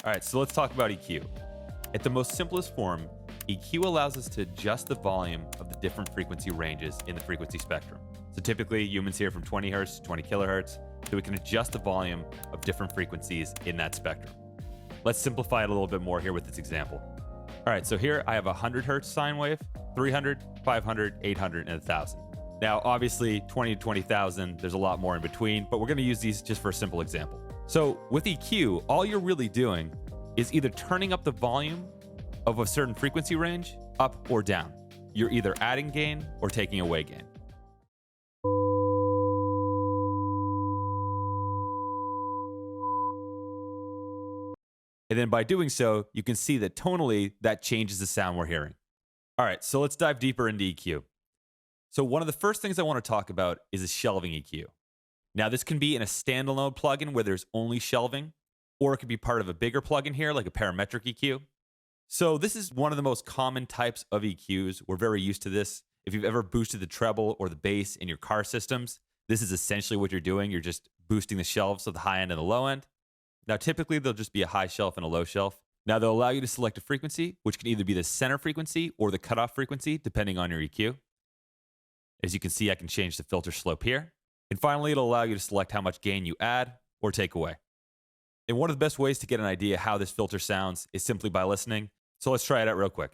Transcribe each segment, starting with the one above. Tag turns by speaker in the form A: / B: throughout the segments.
A: All right, so let's talk about EQ. At the most simplest form, EQ allows us to adjust the volume of the different frequency ranges in the frequency spectrum. So typically humans hear from 20 hertz to 20 kilohertz, so we can adjust the volume of different frequencies in that spectrum. Let's simplify it a little bit more here with this example. All right, so here I have a 100 hertz sine wave, 300, 500, 800, and 1,000. Now, obviously, 20 to 20,000, there's a lot more in between, but we're going to use these just for a simple example. So with EQ, all you're really doing is either turning up the volume of a certain frequency range up or down. You're either adding gain or taking away gain. And then by doing so, you can see that tonally, that changes the sound we're hearing. All right, so let's dive deeper into EQ. So one of the first things I want to talk about is a shelving EQ. Now, this can be in a standalone plugin where there's only shelving, or it could be part of a bigger plugin here, like a parametric EQ. So this is one of the most common types of EQs. We're very used to this. If you've ever boosted the treble or the bass in your car systems, this is essentially what you're doing. You're just boosting the shelves of the high end and the low end. Now, typically, there'll just be a high shelf and a low shelf. Now, they'll allow you to select a frequency, which can either be the center frequency or the cutoff frequency, depending on your EQ. As you can see, I can change the filter slope here. And finally, it'll allow you to select how much gain you add or take away. And one of the best ways to get an idea how this filter sounds is simply by listening. So let's try it out real quick.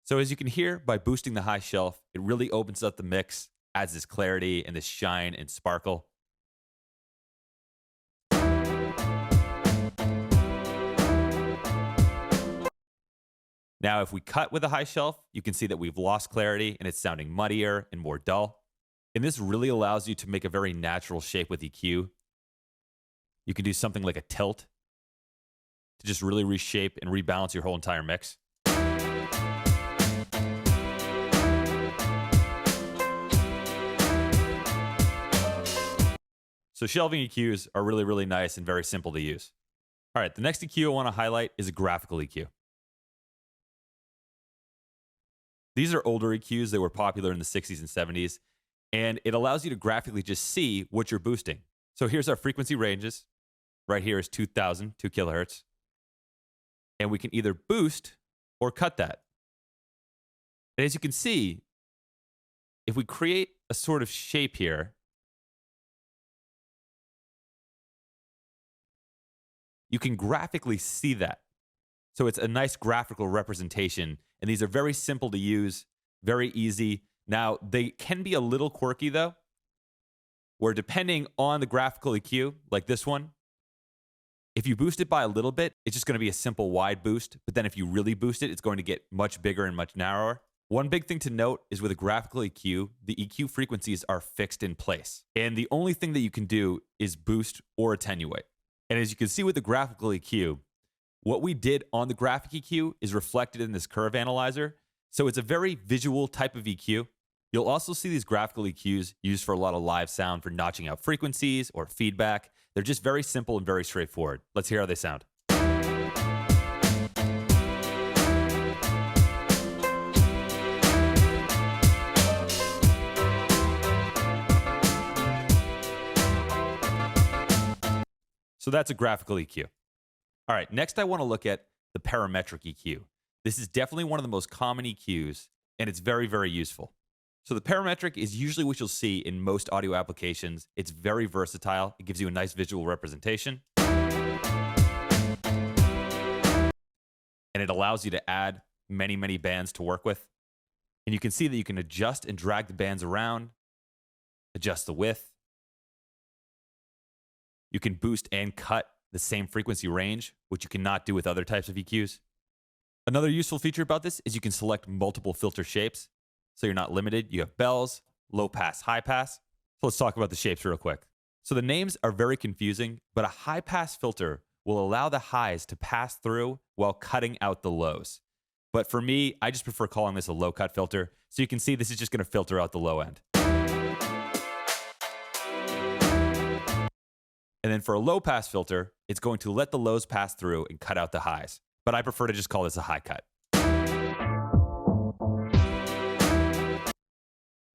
A: So as you can hear, by boosting the high shelf, it really opens up the mix, adds this clarity and this shine and sparkle. Now, if we cut with a high shelf, you can see that we've lost clarity and it's sounding muddier and more dull. And this really allows you to make a very natural shape with EQ. You can do something like a tilt to just really reshape and rebalance your whole entire mix. So shelving EQs are really, really nice and very simple to use. All right, the next EQ I want to highlight is a graphical EQ. These are older EQs that were popular in the 60s and 70s, and it allows you to graphically just see what you're boosting. So here's our frequency ranges. Right here is 2,000, 2 kilohertz. And we can either boost or cut that. And as you can see, if we create a sort of shape here, you can graphically see that. So it's a nice graphical representation. And these are very simple to use, very easy. Now, they can be a little quirky, though, where depending on the graphical EQ, like this one, if you boost it by a little bit, it's just going to be a simple wide boost. But then if you really boost it, it's going to get much bigger and much narrower. One big thing to note is with a graphical EQ, the EQ frequencies are fixed in place. And the only thing that you can do is boost or attenuate. And as you can see with the graphical EQ, what we did on the graphic EQ is reflected in this curve analyzer. So it's a very visual type of EQ. You'll also see these graphical EQs used for a lot of live sound for notching out frequencies or feedback. They're just very simple and very straightforward. Let's hear how they sound. So that's a graphical EQ. All right, next I want to look at the parametric EQ. This is definitely one of the most common EQs, and it's very, very useful. So the parametric is usually what you'll see in most audio applications. It's very versatile. It gives you a nice visual representation. And it allows you to add many, many bands to work with. And you can see that you can adjust and drag the bands around, adjust the width. You can boost and cut the same frequency range, which you cannot do with other types of EQs. Another useful feature about this is you can select multiple filter shapes, so you're not limited. You have bells, low pass, high pass. So let's talk about the shapes real quick. So the names are very confusing, but a high pass filter will allow the highs to pass through while cutting out the lows. But for me, I just prefer calling this a low cut filter. So you can see this is just going to filter out the low end. And then for a low pass filter, it's going to let the lows pass through and cut out the highs. But I prefer to just call this a high cut.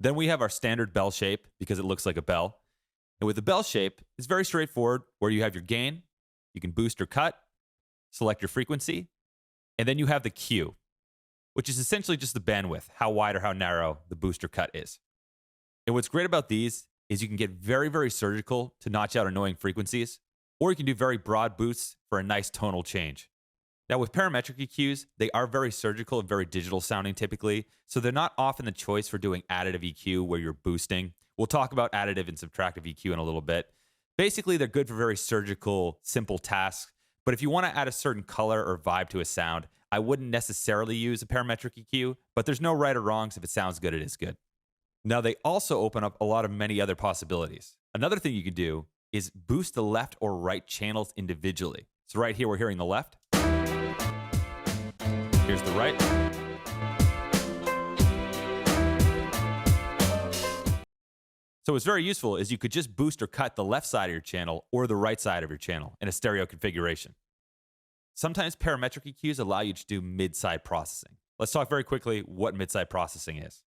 A: Then we have our standard bell shape because it looks like a bell. And with the bell shape, it's very straightforward where you have your gain, you can boost or cut, select your frequency, and then you have the Q, which is essentially just the bandwidth, how wide or how narrow the boost or cut is. And what's great about these is you can get very, very surgical to notch out annoying frequencies, or you can do very broad boosts for a nice tonal change. Now with parametric EQs, they are very surgical and very digital sounding typically, so they're not often the choice for doing additive EQ where you're boosting. We'll talk about additive and subtractive EQ in a little bit. Basically, they're good for very surgical, simple tasks, but if you want to add a certain color or vibe to a sound, I wouldn't necessarily use a parametric EQ, but there's no right or wrongs. If it sounds good, it is good. Now, they also open up a lot of many other possibilities. Another thing you can do is boost the left or right channels individually. So right here, we're hearing the left. Here's the right. So what's very useful is you could just boost or cut the left side of your channel or the right side of your channel in a stereo configuration. Sometimes parametric EQs allow you to do mid-side processing. Let's talk very quickly what mid-side processing is.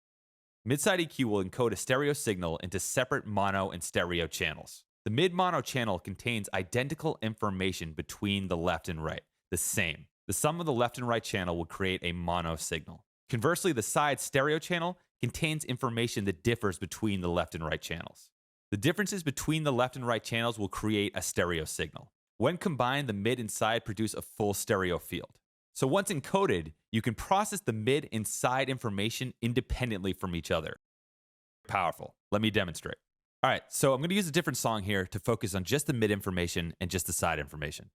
A: Mid-side EQ will encode a stereo signal into separate mono and stereo channels. The mid-mono channel contains identical information between the left and right, the same. The sum of the left and right channel will create a mono signal. Conversely, the side stereo channel contains information that differs between the left and right channels. The differences between the left and right channels will create a stereo signal. When combined, the mid and side produce a full stereo field. So once encoded, you can process the mid and side information independently from each other. Powerful. Let me demonstrate. All right, so I'm going to use a different song here to focus on just the mid information and just the side information.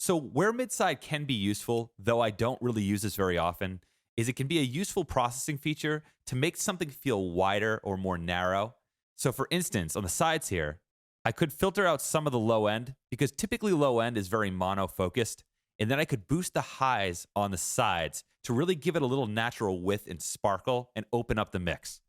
A: So where mid-side can be useful, though I don't really use this very often, is it can be a useful processing feature to make something feel wider or more narrow. So for instance, on the sides here, I could filter out some of the low end because typically low end is very mono-focused, and then I could boost the highs on the sides to really give it a little natural width and sparkle and open up the mix.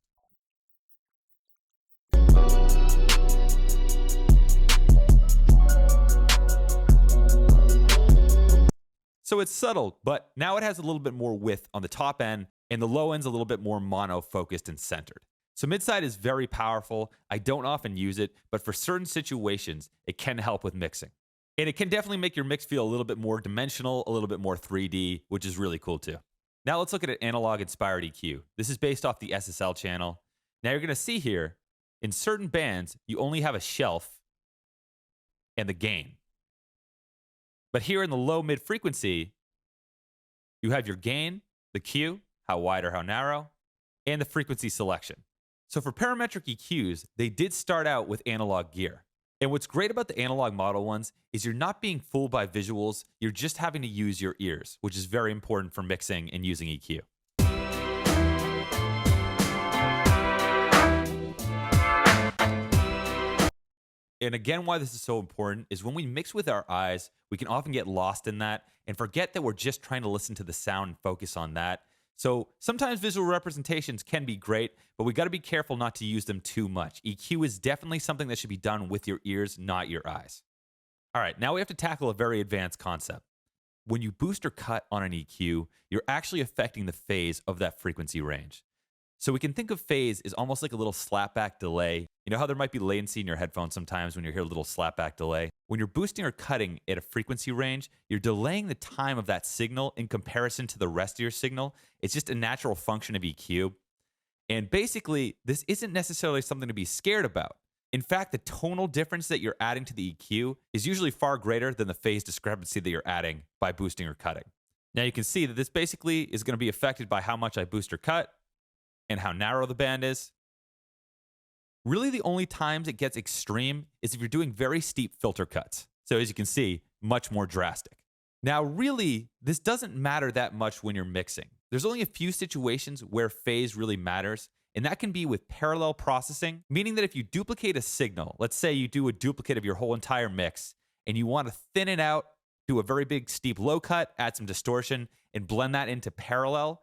A: So it's subtle, but now it has a little bit more width on the top end, and the low end's a little bit more mono-focused and centered. So mid-side is very powerful. I don't often use it, but for certain situations, it can help with mixing. And it can definitely make your mix feel a little bit more dimensional, a little bit more 3D, which is really cool too. Now let's look at an analog-inspired EQ. This is based off the SSL channel. Now you're going to see here, in certain bands, you only have a shelf and the gain. But here in the low-mid frequency, you have your gain, the Q, how wide or how narrow, and the frequency selection. So for parametric EQs, they did start out with analog gear. And what's great about the analog model ones is you're not being fooled by visuals, you're just having to use your ears, which is very important for mixing and using EQ. And again, why this is so important is when we mix with our eyes, we can often get lost in that and forget that we're just trying to listen to the sound and focus on that. So sometimes visual representations can be great, but we got to be careful not to use them too much. EQ is definitely something that should be done with your ears, not your eyes. All right, now we have to tackle a very advanced concept. When you boost or cut on an EQ, you're actually affecting the phase of that frequency range. So we can think of phase as almost like a little slapback delay. You know how there might be latency in your headphones sometimes when you hear a little slapback delay? When you're boosting or cutting at a frequency range, you're delaying the time of that signal in comparison to the rest of your signal. It's just a natural function of EQ. And basically, this isn't necessarily something to be scared about. In fact, the tonal difference that you're adding to the EQ is usually far greater than the phase discrepancy that you're adding by boosting or cutting. Now you can see that this basically is going to be affected by how much I boost or cut and how narrow the band is. Really, the only times it gets extreme is if you're doing very steep filter cuts. So as you can see, much more drastic. Now, really, this doesn't matter that much when you're mixing. There's only a few situations where phase really matters, and that can be with parallel processing, meaning that if you duplicate a signal, let's say you do a duplicate of your whole entire mix, and you want to thin it out, do a very big steep low cut, add some distortion, and blend that into parallel.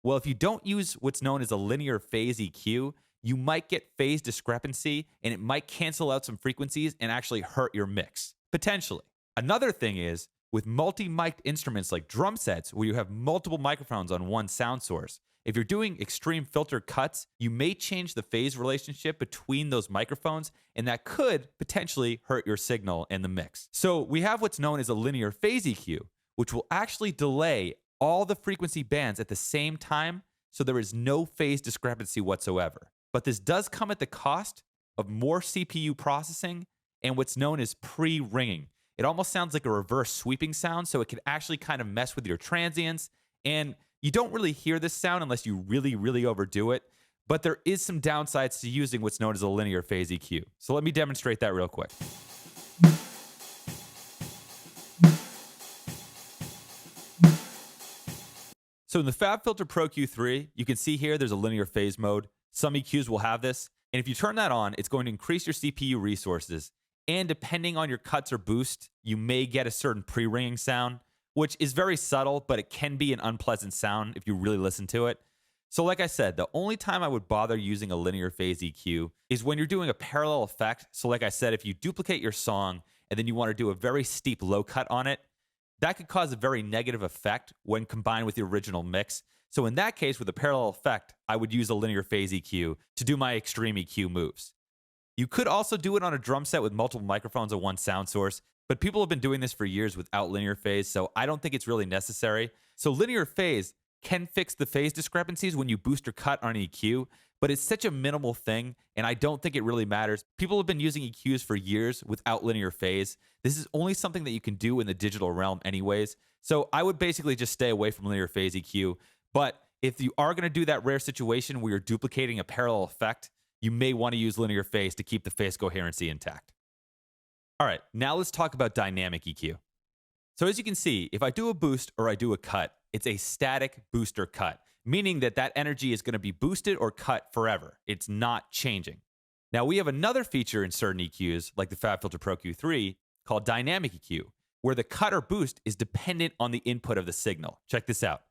A: Well, if you don't use what's known as a linear phase EQ, you might get phase discrepancy and it might cancel out some frequencies and actually hurt your mix, potentially. Another thing is with multi-mic'd instruments like drum sets where you have multiple microphones on one sound source, if you're doing extreme filter cuts, you may change the phase relationship between those microphones, and that could potentially hurt your signal in the mix. So we have what's known as a linear phase EQ, which will actually delay all the frequency bands at the same time, so there is no phase discrepancy whatsoever. But this does come at the cost of more CPU processing and what's known as pre-ringing. It almost sounds like a reverse sweeping sound, so it can actually kind of mess with your transients, and you don't really hear this sound unless you really, really overdo it, but there is some downsides to using what's known as a linear phase EQ. So let me demonstrate that real quick. So in the FabFilter Pro Q3, you can see here there's a linear phase mode. Some EQs will have this, and if you turn that on, it's going to increase your CPU resources, and depending on your cuts or boost, you may get a certain pre-ringing sound, which is very subtle, but it can be an unpleasant sound if you really listen to it. So like I said, the only time I would bother using a linear phase EQ is when you're doing a parallel effect. So like I said, if you duplicate your song and then you want to do a very steep low cut on it, that could cause a very negative effect when combined with the original mix. So in that case, with a parallel effect, I would use a linear phase EQ to do my extreme EQ moves. You could also do it on a drum set with multiple microphones on one sound source, but people have been doing this for years without linear phase, so I don't think it's really necessary. So linear phase can fix the phase discrepancies when you boost or cut on an EQ, but it's such a minimal thing, and I don't think it really matters. People have been using EQs for years without linear phase. This is only something that you can do in the digital realm anyways, so I would basically just stay away from linear phase EQ. But if you are going to do that rare situation where you're duplicating a parallel effect, you may want to use linear phase to keep the phase coherency intact. All right, now let's talk about dynamic EQ. So as you can see, if I do a boost or I do a cut, it's a static booster cut, meaning that that energy is going to be boosted or cut forever. It's not changing. Now we have another feature in certain EQs, like the FabFilter Pro Q3, called dynamic EQ, where the cut or boost is dependent on the input of the signal. Check this out.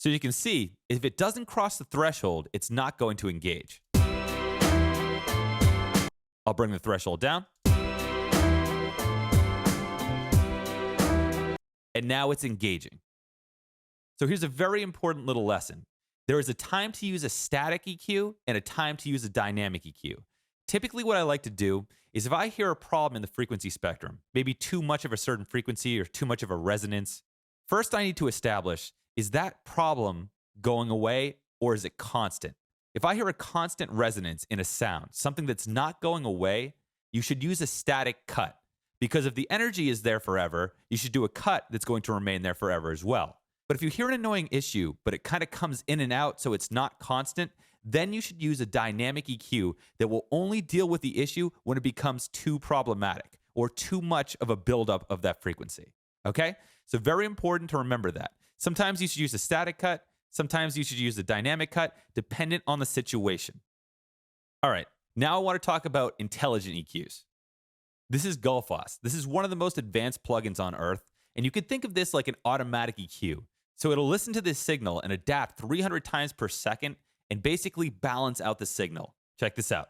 A: So you can see, if it doesn't cross the threshold, it's not going to engage. I'll bring the threshold down. And now it's engaging. So here's a very important little lesson. There is a time to use a static EQ and a time to use a dynamic EQ. Typically what I like to do is if I hear a problem in the frequency spectrum, maybe too much of a certain frequency or too much of a resonance, first I need to establish, is that problem going away or is it constant? If I hear a constant resonance in a sound, something that's not going away, you should use a static cut. Because if the energy is there forever, you should do a cut that's going to remain there forever as well. But if you hear an annoying issue, but it kind of comes in and out so it's not constant, then you should use a dynamic EQ that will only deal with the issue when it becomes too problematic or too much of a buildup of that frequency. Okay? So very important to remember that. Sometimes you should use a static cut. Sometimes you should use a dynamic cut, dependent on the situation. All right, now I want to talk about intelligent EQs. This is Gullfoss. This is one of the most advanced plugins on Earth, and you could think of this like an automatic EQ. So it'll listen to this signal and adapt 300 times per second and basically balance out the signal. Check this out.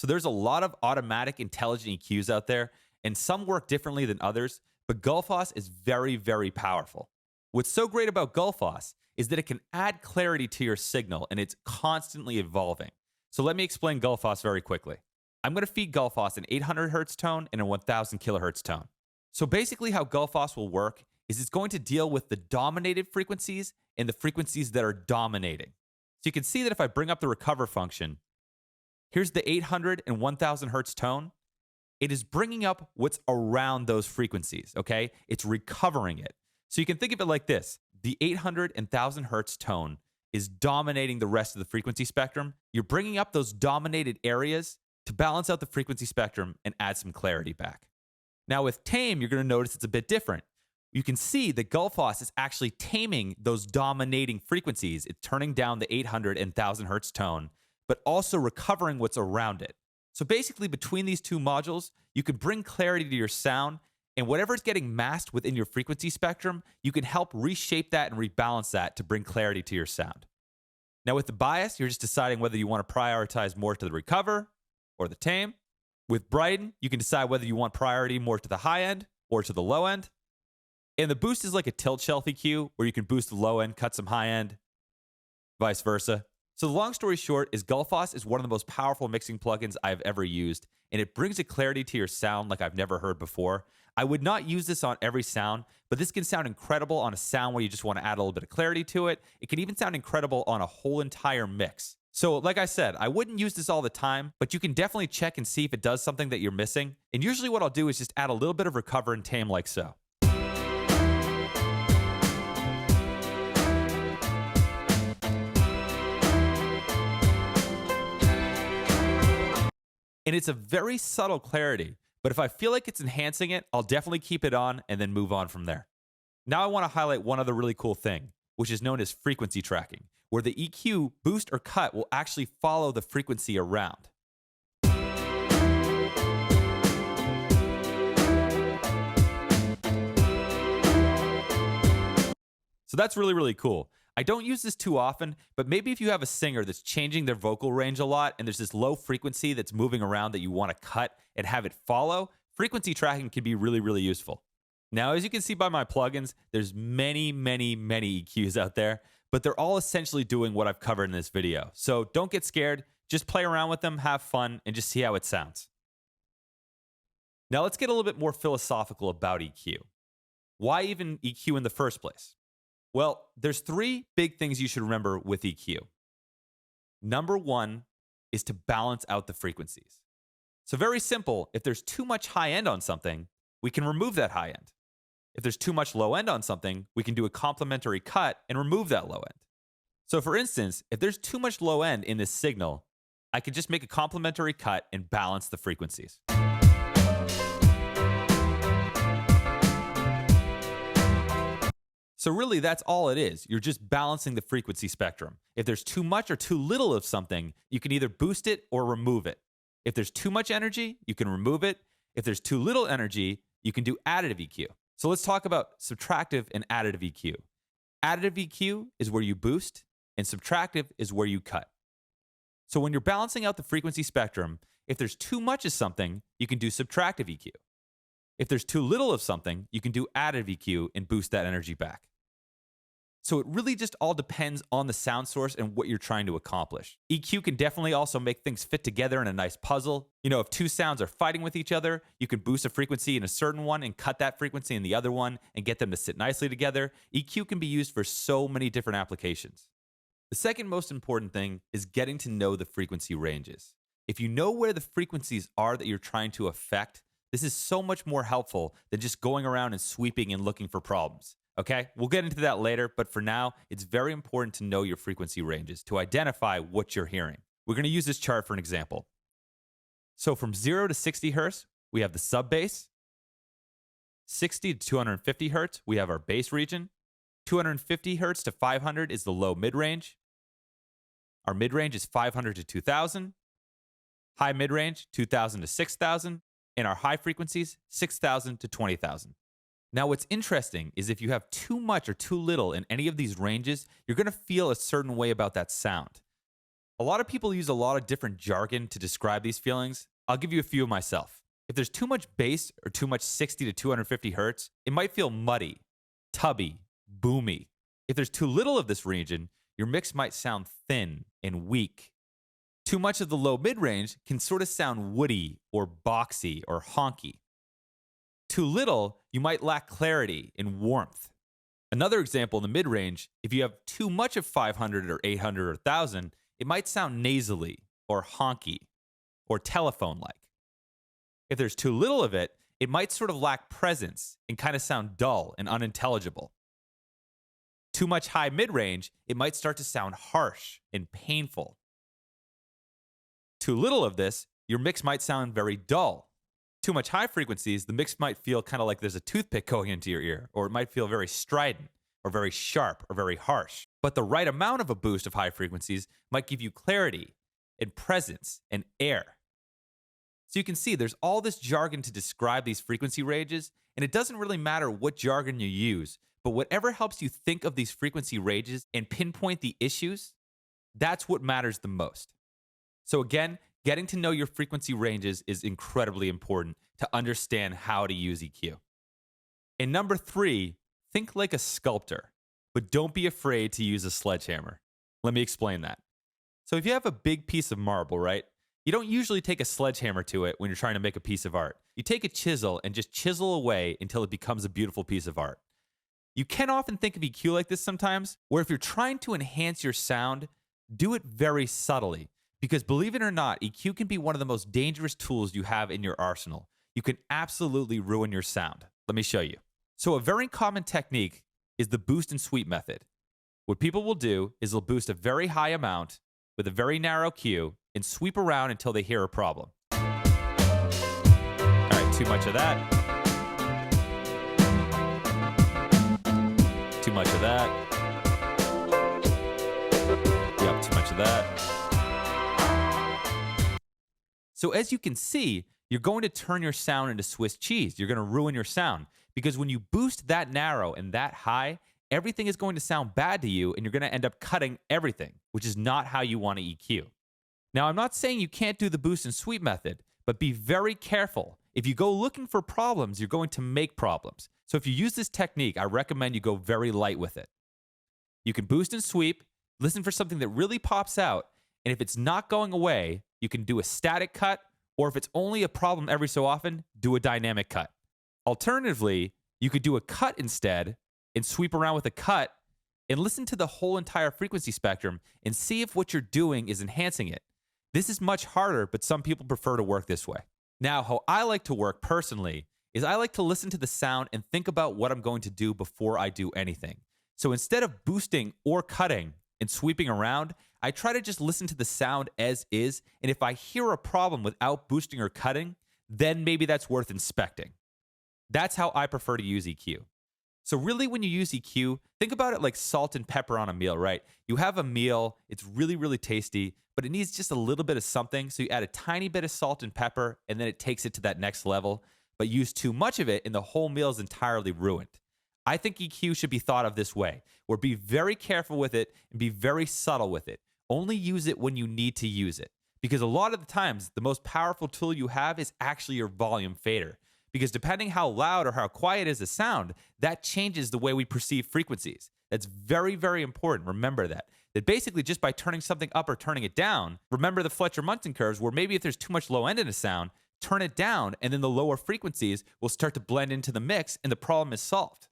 A: So there's a lot of automatic intelligent EQs out there, and some work differently than others, but Gullfoss is very, very powerful. What's so great about Gullfoss is that it can add clarity to your signal, and it's constantly evolving. So let me explain Gullfoss very quickly. I'm going to feed Gullfoss an 800 hertz tone and a 1000 kilohertz tone. So basically how Gullfoss will work is it's going to deal with the dominated frequencies and the frequencies that are dominating. So you can see that if I bring up the recover function, here's the 800 and 1000 hertz tone. It is bringing up what's around those frequencies, okay? It's recovering it. So you can think of it like this. The 800 and 1000 hertz tone is dominating the rest of the frequency spectrum. You're bringing up those dominated areas to balance out the frequency spectrum and add some clarity back. Now with tame, you're going to notice it's a bit different. you can see that Gullfoss is actually taming those dominating frequencies. It's turning down the 800 and 1000 hertz tone, but also recovering what's around it. So basically, between these two modules, you can bring clarity to your sound, and whatever's getting masked within your frequency spectrum, you can help reshape that and rebalance that to bring clarity to your sound. Now, with the bias, you're just deciding whether you want to prioritize more to the recover or the tame. With brighten, you can decide whether you want priority more to the high end or to the low end. And the boost is like a tilt shelf EQ, where you can boost the low end, cut some high end, vice versa. So the long story short is Gullfoss is one of the most powerful mixing plugins I've ever used, and it brings a clarity to your sound like I've never heard before. I would not use this on every sound, but this can sound incredible on a sound where you just want to add a little bit of clarity to it. It can even sound incredible on a whole entire mix. So like I said, I wouldn't use this all the time, but you can definitely check and see if it does something that you're missing. And usually what I'll do is just add a little bit of recover and tame like so. And it's a very subtle clarity, but if I feel like it's enhancing it, I'll definitely keep it on and then move on from there. Now I want to highlight one other really cool thing, which is known as frequency tracking, where the EQ boost or cut will actually follow the frequency around. So that's really, really cool. I don't use this too often, but maybe if you have a singer that's changing their vocal range a lot and there's this low frequency that's moving around that you want to cut and have it follow, frequency tracking can be really, really useful. Now, as you can see by my plugins, there's many, many, many EQs out there, but they're all essentially doing what I've covered in this video. So don't get scared, just play around with them, have fun, and just see how it sounds. Now let's get a little bit more philosophical about EQ. Why even EQ in the first place? Well, there's three big things you should remember with EQ. Number one is to balance out the frequencies. So very simple, if there's too much high end on something, we can remove that high end. If there's too much low end on something, we can do a complementary cut and remove that low end. So for instance, if there's too much low end in this signal, I could just make a complementary cut and balance the frequencies. So really, that's all it is. You're just balancing the frequency spectrum. If there's too much or too little of something, you can either boost it or remove it. If there's too much energy, you can remove it. If there's too little energy, you can do additive EQ. So let's talk about subtractive and additive EQ. Additive EQ is where you boost, and subtractive is where you cut. So when you're balancing out the frequency spectrum, if there's too much of something, you can do subtractive EQ. If there's too little of something, you can do additive EQ and boost that energy back. So it really just all depends on the sound source and what you're trying to accomplish. EQ can definitely also make things fit together in a nice puzzle. You know, if two sounds are fighting with each other, you can boost a frequency in a certain one and cut that frequency in the other one and get them to sit nicely together. EQ can be used for so many different applications. The second most important thing is getting to know the frequency ranges. If you know where the frequencies are that you're trying to affect, this is so much more helpful than just going around and sweeping and looking for problems. Okay, we'll get into that later, but for now, it's very important to know your frequency ranges to identify what you're hearing. We're going to use this chart for an example. So from 0 to 60 hertz, we have the sub bass. 60 to 250 hertz, we have our bass region. 250 hertz to 500 is the low mid-range. Our mid-range is 500 to 2000. High mid-range, 2000 to 6000. And our high frequencies, 6000 to 20,000. Now, what's interesting is if you have too much or too little in any of these ranges, you're going to feel a certain way about that sound. A lot of people use a lot of different jargon to describe these feelings. I'll give you a few myself. If there's too much bass or too much 60 to 250 hertz, it might feel muddy, tubby, boomy. If there's too little of this region, your mix might sound thin and weak. Too much of the low mid-range can sort of sound woody or boxy or honky. Too little, you might lack clarity and warmth. Another example in the mid-range, if you have too much of 500 or 800 or 1000, it might sound nasally or honky or telephone-like. If there's too little of it, it might sort of lack presence and kind of sound dull and unintelligible. Too much high mid-range, it might start to sound harsh and painful. Too little of this, your mix might sound very dull. Too much high frequencies, the mix might feel kind of like there's a toothpick going into your ear, or it might feel very strident, or very sharp, or very harsh. But the right amount of a boost of high frequencies might give you clarity and presence and air. So you can see there's all this jargon to describe these frequency ranges, and it doesn't really matter what jargon you use, but whatever helps you think of these frequency ranges and pinpoint the issues, that's what matters the most. So again, getting to know your frequency ranges is incredibly important to understand how to use EQ. And number 3, think like a sculptor, but don't be afraid to use a sledgehammer. Let me explain that. So if you have a big piece of marble, right? You don't usually take a sledgehammer to it when you're trying to make a piece of art. You take a chisel and just chisel away until it becomes a beautiful piece of art. You can often think of EQ like this sometimes, where if you're trying to enhance your sound, do it very subtly. Because believe it or not, EQ can be one of the most dangerous tools you have in your arsenal. You can absolutely ruin your sound. Let me show you. So a very common technique is the boost and sweep method. What people will do is they'll boost a very high amount with a very narrow Q and sweep around until they hear a problem. All right, too much of that. Too much of that. Yep, too much of that. So as you can see, you're going to turn your sound into Swiss cheese. You're going to ruin your sound because when you boost that narrow and that high, everything is going to sound bad to you and you're going to end up cutting everything, which is not how you want to EQ. Now, I'm not saying you can't do the boost and sweep method, but be very careful. If you go looking for problems, you're going to make problems. So if you use this technique, I recommend you go very light with it. You can boost and sweep, listen for something that really pops out, and if it's not going away, you can do a static cut, or if it's only a problem every so often, do a dynamic cut. Alternatively, you could do a cut instead and sweep around with a cut and listen to the whole entire frequency spectrum and see if what you're doing is enhancing it. This is much harder, but some people prefer to work this way. Now, how I like to work personally is I like to listen to the sound and think about what I'm going to do before I do anything. So instead of boosting or cutting and sweeping around, I try to just listen to the sound as is, and if I hear a problem without boosting or cutting, then maybe that's worth inspecting. That's how I prefer to use EQ. So really when you use EQ, think about it like salt and pepper on a meal, right? You have a meal, it's really, really tasty, but it needs just a little bit of something, so you add a tiny bit of salt and pepper, and then it takes it to that next level, but use too much of it, and the whole meal is entirely ruined. I think EQ should be thought of this way, where be very careful with it and be very subtle with it. Only use it when you need to use it. Because a lot of the times, the most powerful tool you have is actually your volume fader. Because depending how loud or how quiet is the sound, that changes the way we perceive frequencies. That's very, very important. Remember that. That basically just by turning something up or turning it down, remember the Fletcher-Munson curves where maybe if there's too much low end in a sound, turn it down and then the lower frequencies will start to blend into the mix and the problem is solved.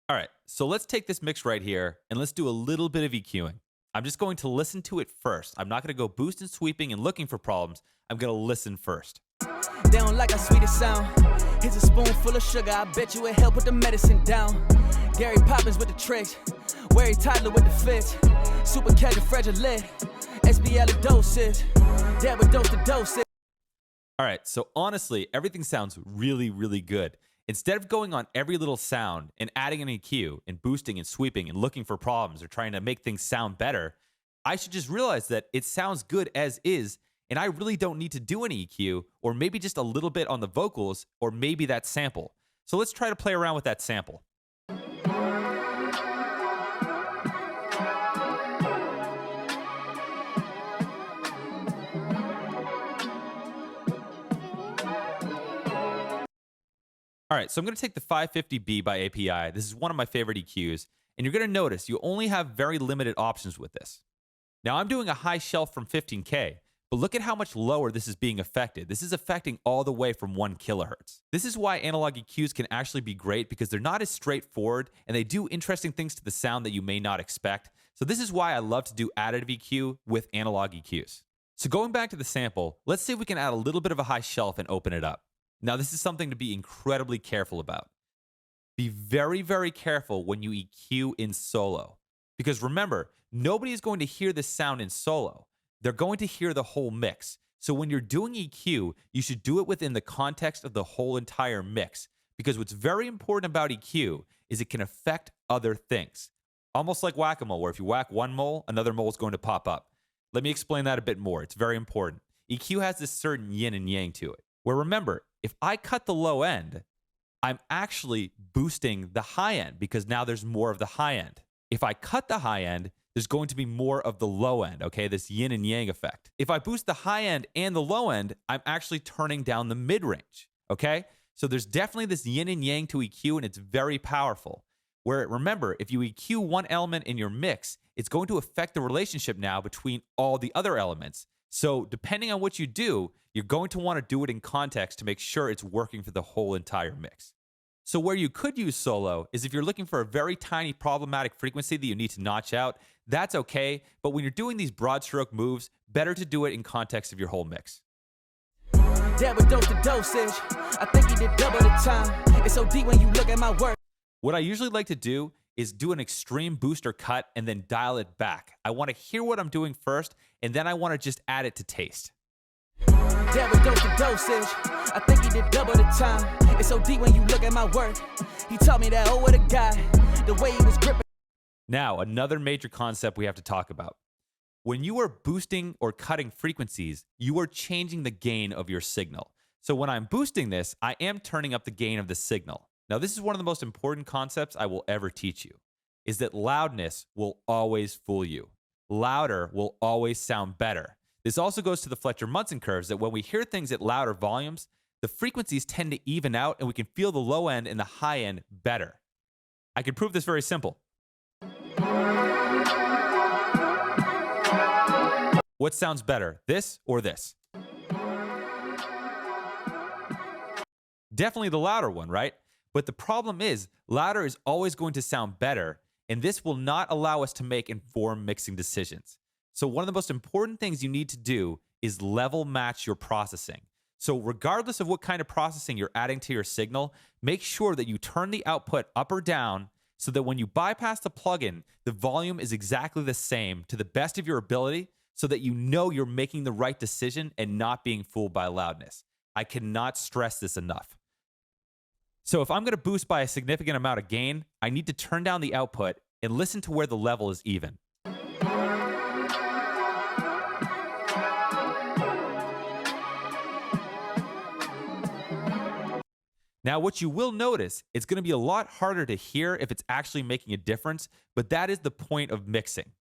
A: All right, so let's take this mix right here and let's do a little bit of EQing. I'm just going to listen to it first. I'm not going to go boosting, sweeping, and looking for problems. I'm going to listen first.
B: They don't like our sweetest sound. Here's a spoonful of sugar. I bet you it help put the medicine down. Gary Poppins with the tricks. Wary Tyler with the fits. Super fragile lit. SBL doses. Dab with dose to doses.
A: All right, so honestly, everything sounds really, really good. Instead of going on every little sound and adding an EQ and boosting and sweeping and looking for problems or trying to make things sound better, I should just realize that it sounds good as is, and I really don't need to do any EQ or maybe just a little bit on the vocals or maybe that sample. So let's try to play around with that sample. All right, so I'm going to take the 550B by API. This is one of my favorite EQs, and you're going to notice you only have very limited options with this. Now, I'm doing a high shelf from 15K, but look at how much lower this is being affected. This is affecting all the way from 1 kilohertz. This is why analog EQs can actually be great because they're not as straightforward, and they do interesting things to the sound that you may not expect. So this is why I love to do additive EQ with analog EQs. So going back to the sample, let's see if we can add a little bit of a high shelf and open it up. Now, this is something to be incredibly careful about. Be very, very careful when you EQ in solo. Because remember, nobody is going to hear this sound in solo. They're going to hear the whole mix. So when you're doing EQ, you should do it within the context of the whole entire mix, because what's very important about EQ is it can affect other things. Almost like whack-a-mole, where if you whack one mole, another mole is going to pop up. Let me explain that a bit more. It's very important. EQ has this certain yin and yang to it, where remember, if I cut the low end, I'm actually boosting the high end because now there's more of the high end. If I cut the high end, there's going to be more of the low end, okay? This yin and yang effect. If I boost the high end and the low end, I'm actually turning down the mid-range, okay? So there's definitely this yin and yang to EQ, and it's very powerful. Where, remember, if you EQ one element in your mix, it's going to affect the relationship now between all the other elements. So depending on what you do, you're going to want to do it in context to make sure it's working for the whole entire mix. So where you could use solo is if you're looking for a very tiny problematic frequency that you need to notch out, that's okay. But when you're doing these broad stroke moves, better to do it in context of your whole mix.
B: Dad would dose the dosage. I think he did double the time. It's so deep when you look at my work.
A: What I usually like to do is do an extreme booster cut and then dial it back. I want to hear what I'm doing first, and then I want to just add it to taste.
B: Dad would dose the dosage. I think he did double the time. It's so deep when you look at my work. He taught me that, oh, what a guy. The way he was gripping.
A: Now, another major concept we have to talk about. When you are boosting or cutting frequencies, you are changing the gain of your signal. So when I'm boosting this, I am turning up the gain of the signal. Now, this is one of the most important concepts I will ever teach you, is that loudness will always fool you. Louder will always sound better. This also goes to the Fletcher-Munson curves, that when we hear things at louder volumes, the frequencies tend to even out and we can feel the low end and the high end better. I can prove this very simple. What sounds better, this or this? Definitely the louder one, right? But the problem is, louder is always going to sound better, and this will not allow us to make informed mixing decisions. So one of the most important things you need to do is level match your processing. So regardless of what kind of processing you're adding to your signal, make sure that you turn the output up or down so that when you bypass the plugin, the volume is exactly the same to the best of your ability so that you know you're making the right decision and not being fooled by loudness. I cannot stress this enough. So if I'm going to boost by a significant amount of gain, I need to turn down the output and listen to where the level is even. Now, what you will notice, it's going to be a lot harder to hear if it's actually making a difference, but that is the point of mixing.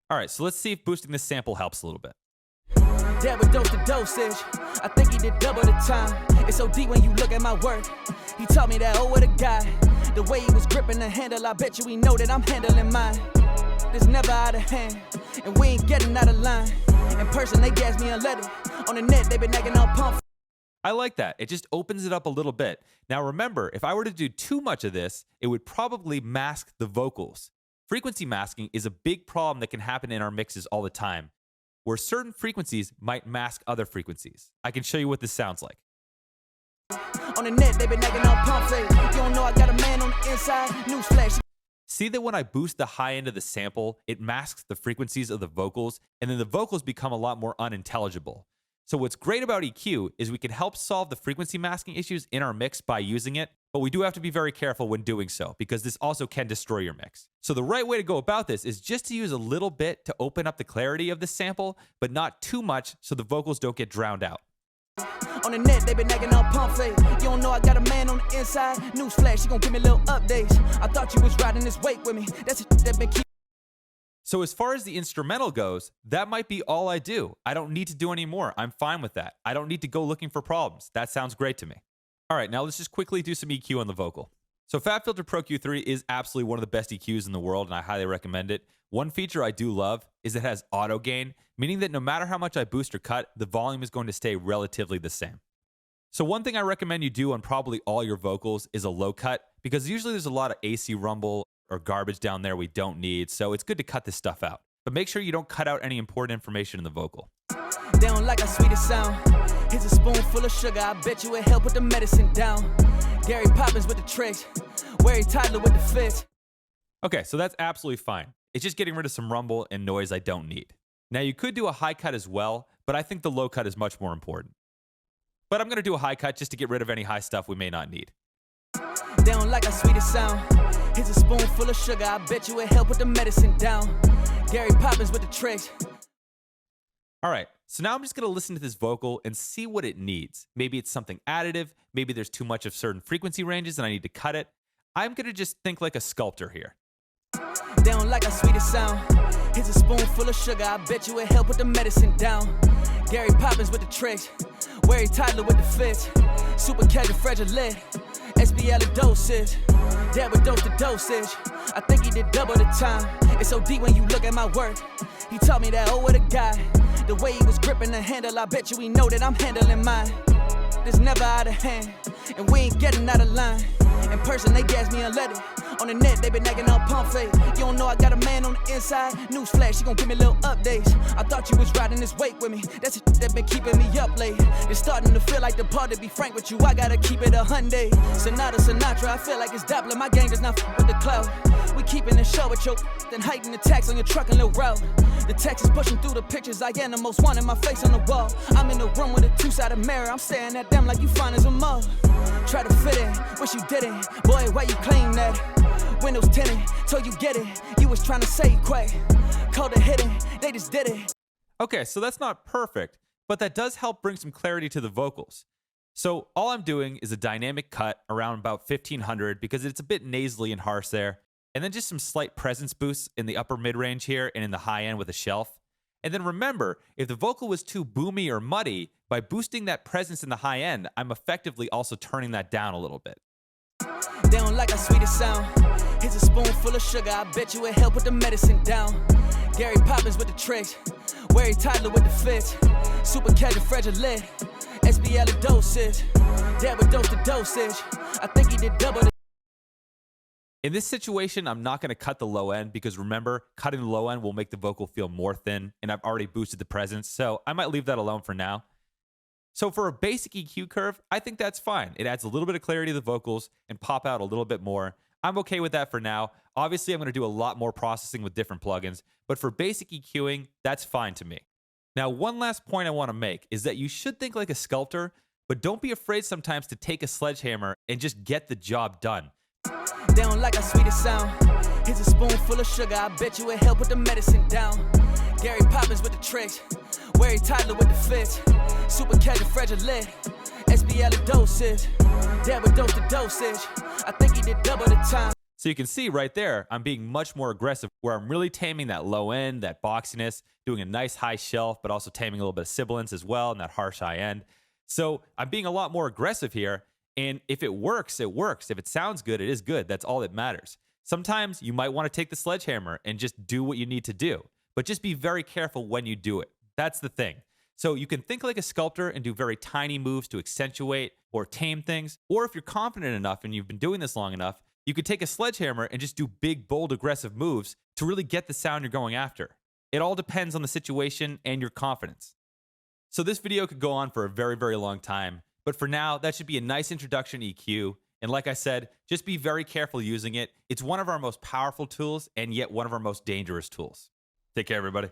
A: All right, so let's see if boosting this sample helps a little bit.
B: Dad would dose the dosage. I think he did double the time. It's so deep when you look at my work. He taught me that, oh, what a guy. The way he was gripping the handle, I bet you he know that I'm handling mine. It's never out of hand, and we ain't getting out of line. In person, they gas me unleaded. On the net, they been acting all pump.
A: I like that. It just opens it up a little bit. Now remember, if I were to do too much of this, it would probably mask the vocals. Frequency masking is a big problem that can happen in our mixes all the time, where certain frequencies might mask other frequencies. I can show you what this sounds like.
B: On the net, they been acting all pump fake. You don't know I got a man on the inside. Newsflash.
A: See that when I boost the high end of the sample, it masks the frequencies of the vocals, and then the vocals become a lot more unintelligible. So what's great about EQ is we can help solve the frequency masking issues in our mix by using it, but we do have to be very careful when doing so because this also can destroy your mix. So the right way to go about this is just to use a little bit to open up the clarity of the sample, but not too much so the vocals don't get drowned out.
B: On the net, they been acting all pump fake. You don't know I got a man on the inside. Newsflash, she gon' give me little updates. I thought you was riding this wake with me. That's a that been keep.
A: So as far as the instrumental goes, that might be all I do. I don't need to do any more. I'm fine with that. I don't need to go looking for problems. That sounds great to me. All right, now let's just quickly do some EQ on the vocal. So FabFilter Pro Q3 is absolutely one of the best EQs in the world, and I highly recommend it. One feature I do love is it has auto gain, meaning that no matter how much I boost or cut, the volume is going to stay relatively the same. So one thing I recommend you do on probably all your vocals is a low cut, because usually there's a lot of AC rumble or garbage down there we don't need, so it's good to cut this stuff out. But make sure you don't cut out any important information in the vocal.
B: They don't like our sweetest sound. Here's a spoonful of sugar. I bet you it help put the medicine down. Gary Poppins with the tricks. Wary Tyler with the fits.
A: Okay, so that's absolutely fine. It's just getting rid of some rumble and noise I don't need. Now you could do a high cut as well, but I think the low cut is much more important. But I'm going to do a high cut just to get rid of any high stuff we may not need.
B: They don't like our sweetest sound. Here's a spoonful of sugar, I bet you it help put the medicine down. Gary Poppins with the tricks.
A: All right, so now I'm just going to listen to this vocal and see what it needs. Maybe it's something additive, maybe there's too much of certain frequency ranges and I need to cut it. I'm going to just think like a sculptor here.
B: They don't like our sweetest sound. Here's a spoonful of sugar, I bet you it help put the medicine down. Gary Poppins with the tricks. Wary toddler with the fits. Super casual fragile lit. SBL the dosage. Dad would dose the dosage. I think he did double the time. It's so deep when you look at my work. He taught me that, oh, what a guy. The way he was gripping the handle, I bet you he know that I'm handling mine. It's never out of hand, and we ain't getting out of line. In person, they gas me unleaded. On the net, they been nagging on pump fake. You don't know I got a man on the inside. Newsflash, she gon' give me little updates. I thought you was riding this wake with me. That's the that been keeping me up late. It's starting to feel like the part, to be frank with you, I gotta keep it 100. Sonata, Sinatra, I feel like it's Doppler. My gang does not f with the cloud. We keeping it short with your then heighten the tax on your truck and little route. The text is pushing through the pictures. I am the most wanted, my face on the wall. I'm in the room with a two-sided mirror. I'm staring at them like you fine as a mug. Try to fit in, wish you didn't. Boy, why you claim that? Windows tinted, told you get it. You was trying to say quick. Called it hidden, they just did it.
A: Okay, so that's not perfect, but that does help bring some clarity to the vocals. So all I'm doing is a dynamic cut around about 1500 because it's a bit nasally and harsh there. And then just some slight presence boosts in the upper mid-range here and in the high end with a shelf. And then remember, if the vocal was too boomy or muddy, by boosting that presence in the high end, I'm effectively also turning that down a little bit.
B: They don't like our sweetest sound. Here's a spoonful of sugar, I bet you it help put the medicine down. Gary Poppins with the tricks. Wary toddler with the fits. Super casual fragile lit. SBL the dosage. Dad would dose the dosage. I think he did double the.
A: In this situation, I'm not going to cut the low end because remember, cutting the low end will make the vocal feel more thin, and I've already boosted the presence, so I might leave that alone for now. So for a basic EQ curve, I think that's fine. It adds a little bit of clarity to the vocals and pop out a little bit more. I'm okay with that for now. Obviously, I'm going to do a lot more processing with different plugins, but for basic EQing, that's fine to me. Now, one last point I want to make is that you should think like a sculptor, but don't be afraid sometimes to take a sledgehammer and just get the job done.
B: They don't like our sweetest sound. Here's a spoonful of sugar, I bet you it help put the medicine down. Gary Poppins with the tricks. Wary toddler with the fits. Super casual fragile lit. SBL the dosage. Dad would dose the dosage. I think he did double the time.
A: So you can see right there, I'm being much more aggressive where I'm really taming that low end, that boxiness, doing a nice high shelf, but also taming a little bit of sibilance as well and that harsh high end. So I'm being a lot more aggressive here. And if it works, it works. If it sounds good, it is good. That's all that matters. Sometimes you might want to take the sledgehammer and just do what you need to do, but just be very careful when you do it. That's the thing. So you can think like a sculptor and do very tiny moves to accentuate or tame things. Or if you're confident enough and you've been doing this long enough, you could take a sledgehammer and just do big, bold, aggressive moves to really get the sound you're going after. It all depends on the situation and your confidence. So this video could go on for a very, very long time. But for now, that should be a nice introduction EQ. And like I said, just be very careful using it. It's one of our most powerful tools and yet one of our most dangerous tools. Take care, everybody.